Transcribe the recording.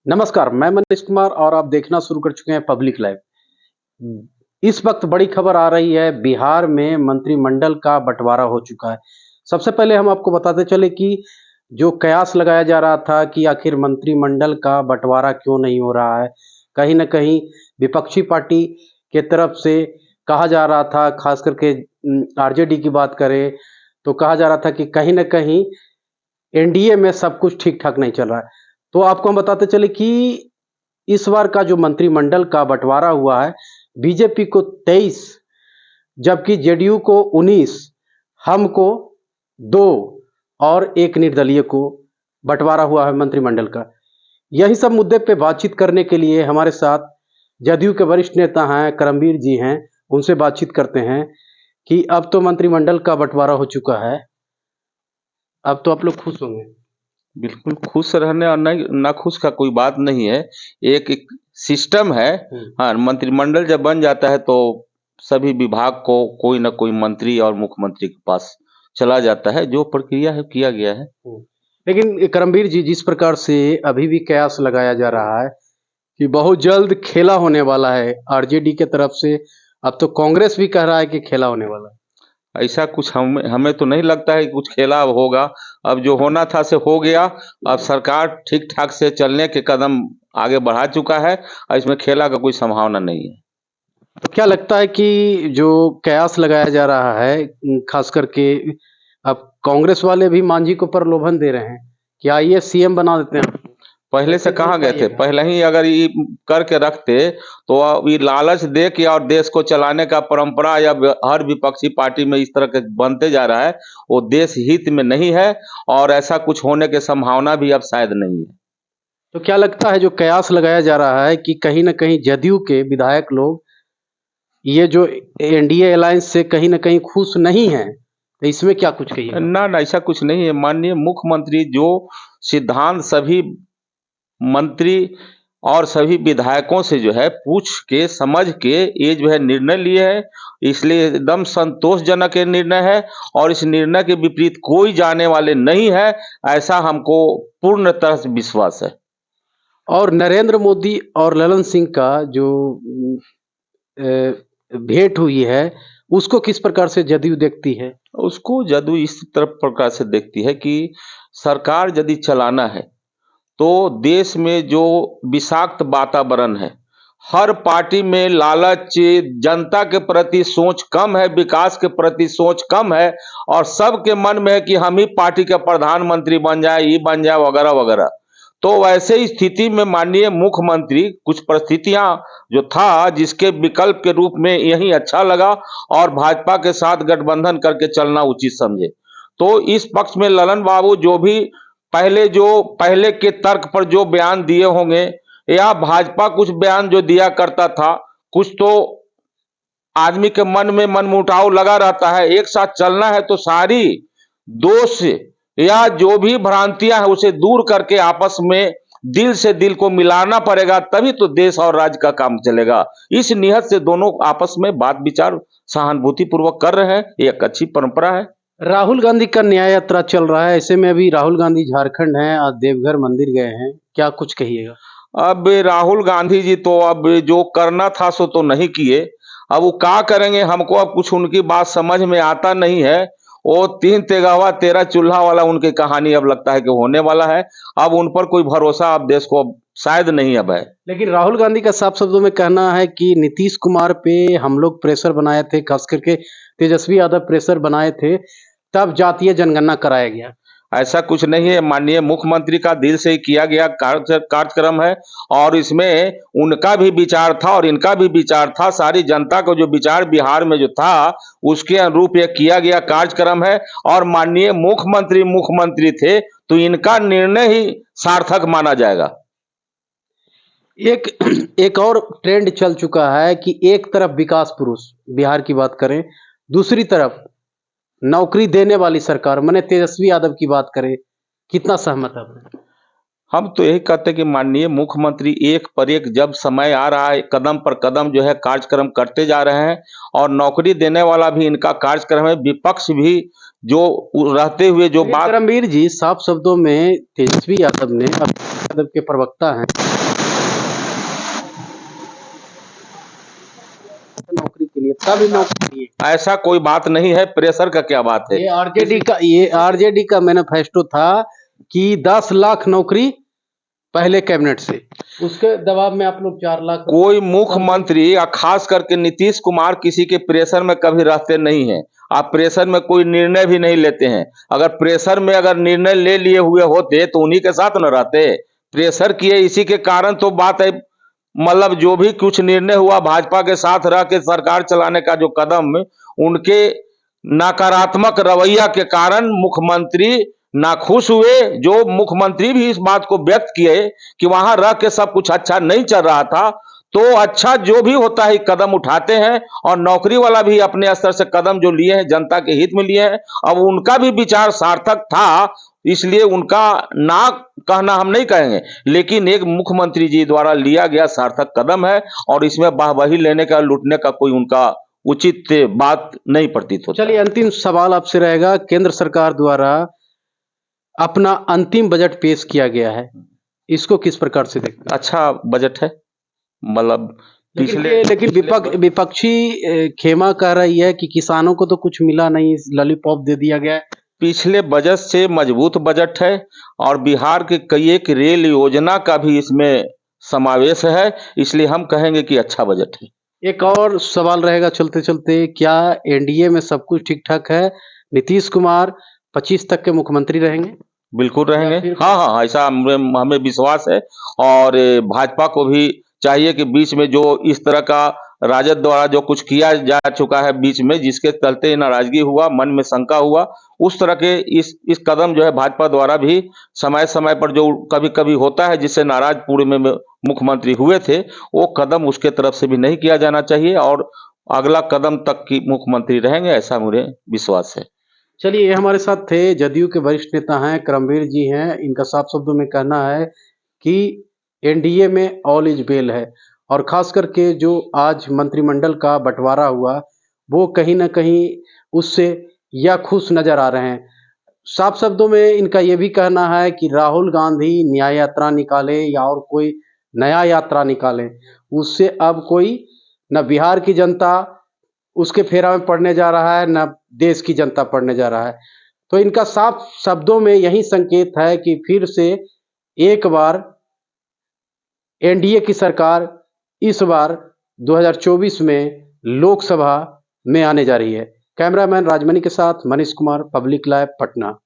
नमस्कार, मैं मनीष कुमार और आप देखना शुरू कर चुके हैं पब्लिक लाइव। इस वक्त बड़ी खबर आ रही है, बिहार में मंत्रिमंडल का बंटवारा हो चुका है। सबसे पहले हम आपको बताते चले कि जो कयास लगाया जा रहा था कि आखिर मंत्रिमंडल का बंटवारा क्यों नहीं हो रहा है, कहीं न कहीं विपक्षी पार्टी के तरफ से कहा जा रहा था, खास करके आरजेडी की बात करें, तो कहा जा रहा था कि कहीं न कहीं एनडीए में सब कुछ ठीक-ठाक नहीं चल रहा है। तो आपको हम बताते चले कि इस बार का जो मंत्रिमंडल का बँटवारा हुआ है, बीजेपी को 23 जबकि जेडीयू को 19, हम को 2 और 1 निर्दलीय को बँटवारा हुआ है मंत्रिमंडल का। यही सब मुद्दे पे बातचीत करने के लिए हमारे साथ जदयू के वरिष्ठ नेता हैं, करमबीर जी हैं, उनसे बातचीत करते हैं कि अब तो मंत्रिमंडल का बँटवारा हो चुका है, अब तो आप लोग खुश होंगे। बिल्कुल खुश रहने और नहीं नाखुश का कोई बात नहीं है। एक सिस्टम है। हाँ, मंत्रिमंडल जब बन जाता है तो सभी विभाग को कोई ना कोई मंत्री और मुख्यमंत्री के पास चला जाता है, जो प्रक्रिया है किया गया है। लेकिन करमबीर जी, जिस प्रकार से अभी भी कयास लगाया जा रहा है कि बहुत जल्द खेला होने वाला है आरजेडी के तरफ से, अब तो कांग्रेस भी कह रहा है कि खेला होने वाला है। ऐसा कुछ हमें हमें तो नहीं लगता है कि कुछ खेला अब होगा। अब जो होना था से हो गया। अब सरकार ठीक ठाक से चलने के कदम आगे बढ़ा चुका है और इसमें खेला का कोई संभावना नहीं है। तो क्या लगता है कि जो कयास लगाया जा रहा है, खास करके अब कांग्रेस वाले भी मांझी को प्रलोभन दे रहे हैं कि आइए सीएम बना देते हैं। पहले से कहाँ गए थे? पहले ही अगर ये करके रखते तो अब ये लालच दे के और देश को चलाने का परंपरा या हर विपक्षी पार्टी में इस तरह के बनते जा रहा है, वो देश हित में नहीं है और ऐसा कुछ होने की संभावना भी अब शायद नहीं है। तो क्या लगता है जो कयास लगाया जा रहा है कि कहीं न कहीं जदयू के विधायक लोग ये जो एनडीए अलायंस से कहीं न कहीं खुश नहीं हैं, तो इसमें क्या कुछ कहिएगा? ना ऐसा कुछ नहीं है। माननीय मुख्यमंत्री जो सिद्धांत सभी मंत्री और सभी विधायकों से जो है पूछ के समझ के ये जो है निर्णय लिए है, इसलिए एकदम संतोषजनक ये निर्णय है और इस निर्णय के विपरीत कोई जाने वाले नहीं है, ऐसा हमको पूर्ण तरह से विश्वास है। और नरेंद्र मोदी और ललन सिंह का जो भेंट हुई है, उसको किस प्रकार से जदयू देखती है? उसको जदयू इस तरह प्रकार से देखती है कि सरकार यदि चलाना है तो देश में जो विषाक्त वातावरण है, हर पार्टी में लालच, जनता के प्रति सोच कम है, विकास के प्रति सोच कम है और सबके मन में है कि हम ही पार्टी का प्रधानमंत्री बन जाए, ये बन जाए वगैरह वगैरह। तो वैसे स्थिति में माननीय मुख्यमंत्री कुछ परिस्थितियां जो था जिसके विकल्प के रूप में यही अच्छा लगा और भाजपा के साथ गठबंधन करके चलना उचित समझे। तो इस पक्ष में ललन बाबू जो भी पहले के तर्क पर जो बयान दिए होंगे या भाजपा कुछ बयान जो दिया करता था, कुछ तो आदमी के मन में मनमुटाव लगा रहता है। एक साथ चलना है तो सारी दोष या जो भी भ्रांतियां हैं उसे दूर करके आपस में दिल से दिल को मिलाना पड़ेगा, तभी तो देश और राज्य का काम चलेगा। इस नियत से दोनों आपस में बात विचार सहानुभूति पूर्वक कर रहे हैं, ये एक अच्छी परंपरा है। राहुल गांधी का न्याय यात्रा चल रहा है, ऐसे में अभी राहुल गांधी झारखंड हैं, आज देवघर मंदिर गए हैं, क्या कुछ कहिएगा? अब राहुल गांधी जी तो अब जो करना था सो तो नहीं किए, अब वो क्या करेंगे हमको अब कुछ उनकी बात समझ में आता नहीं है। वो 3 तेगहवा 13 चूल्हा वाला उनकी कहानी अब लगता है कि होने वाला है। अब उन पर कोई भरोसा अब देश को शायद नहीं अब है। लेकिन राहुल गांधी का साफ शब्दों में कहना है कि नीतीश कुमार पे हम लोग प्रेशर बनाए थे, खास करके तेजस्वी यादव प्रेशर बनाए थे, तब जातीय जनगणना कराया गया। ऐसा कुछ नहीं है। माननीय मुख्यमंत्री का दिल से किया गया कार्यक्रम है और इसमें उनका भी विचार था और इनका भी विचार था। सारी जनता को जो विचार बिहार में जो था उसके अनुरूप यह किया गया कार्यक्रम है और माननीय मुख्यमंत्री थे तो इनका निर्णय ही सार्थक माना जाएगा। एक और ट्रेंड चल चुका है कि एक तरफ विकास पुरुष बिहार की बात करें, दूसरी तरफ नौकरी देने वाली सरकार, माने तेजस्वी यादव की बात करें, कितना सहमत है आप? हम तो यही कहते हैं कि माननीय मुख्यमंत्री एक पर एक जब समय आ रहा है, कदम पर कदम जो है कार्यक्रम करते जा रहे हैं और नौकरी देने वाला भी इनका कार्यक्रम है। विपक्ष भी जो रहते हुए जो बात करमबीर जी, साफ शब्दों में तेजस्वी यादव ने, यादव के प्रवक्ता हैं, तभी नौकरी दिए। ऐसा कोई बात नहीं है, प्रेशर का क्या बात है। ये आरजेडी का मैनिफेस्टो था कि 10 लाख नौकरी पहले कैबिनेट से, उसके दबाव में आप लोग 4 लाख। कोई मुख्यमंत्री या खास करके नीतीश कुमार किसी के प्रेशर में कभी रहते नहीं हैं। आप प्रेशर में कोई निर्णय भी नहीं लेते हैं। अगर प्रेशर में अगर निर्णय ले लिए हुए होते तो उन्हीं के साथ न रहते। प्रेशर किए इसी के कारण तो बात है। मतलब जो भी कुछ निर्णय हुआ भाजपा के साथ रह के सरकार चलाने का जो कदम, उनके नकारात्मक रवैया के कारण मुख्यमंत्री नाखुश हुए। जो मुख्यमंत्री भी इस बात को व्यक्त किए कि वहां रह के सब कुछ अच्छा नहीं चल रहा था, तो अच्छा जो भी होता है कदम उठाते हैं। और नौकरी वाला भी अपने स्तर से कदम जो लिए हैं जनता के हित में लिए हैं। अब उनका भी विचार सार्थक था, इसलिए उनका ना कहना हम नहीं कहेंगे, लेकिन एक मुख्यमंत्री जी द्वारा लिया गया सार्थक कदम है और इसमें वाहवाही लेने का, लूटने का कोई उनका उचित बात नहीं प्रतीत होता। चलिए, अंतिम सवाल आपसे रहेगा। केंद्र सरकार द्वारा अपना अंतिम बजट पेश किया गया है, इसको किस प्रकार से देखते हैं? अच्छा बजट है, मतलब लेकिन विपक्षी खेमा कह रही है कि किसानों को तो कुछ मिला नहीं, लॉलीपॉप दे दिया गया है। पिछले बजट से मजबूत बजट है और बिहार के कई एक रेल योजना का भी इसमें समावेश है, इसलिए हम कहेंगे कि अच्छा बजट है। एक और सवाल रहेगा चलते चलते, क्या एनडीए में सब कुछ ठीक ठाक है? नीतीश कुमार 25 तक के मुख्यमंत्री रहेंगे? बिल्कुल रहेंगे। हाँ, ऐसा हमें विश्वास है। और भाजपा को भी चाहिए कि बीच में जो इस तरह का राजद द्वारा जो कुछ किया जा चुका है बीच में, जिसके चलते नाराजगी हुआ, मन में शंका हुआ, उस तरह के इस कदम जो है भाजपा द्वारा भी समय समय पर जो कभी कभी होता है, जिससे नाराजपुर में मुख्यमंत्री हुए थे, वो कदम उसके तरफ से भी नहीं किया जाना चाहिए और अगला कदम तक की मुख्यमंत्री रहेंगे, ऐसा मुझे विश्वास है। चलिए, ये हमारे साथ थे जदयू के वरिष्ठ नेता हैं, करमवीर जी हैं। इनका साफ शब्दों में कहना है कि एनडीए में ऑल इज वेल है और खास करके जो आज मंत्रिमंडल का बंटवारा हुआ, वो कहीं ना कहीं उससे या खुश नजर आ रहे हैं। साफ शब्दों में इनका ये भी कहना है कि राहुल गांधी न्याय यात्रा निकाले या और कोई नया यात्रा निकाले, उससे अब कोई न बिहार की जनता उसके फेरा में पड़ने जा रहा है, न देश की जनता पड़ने जा रहा है। तो इनका साफ शब्दों में यही संकेत है कि फिर से एक बार एनडीए की सरकार इस बार 2024 में लोकसभा में आने जा रही है। कैमरामैन राजमणि के साथ मनीष कुमार, पब्लिक लाइव, पटना।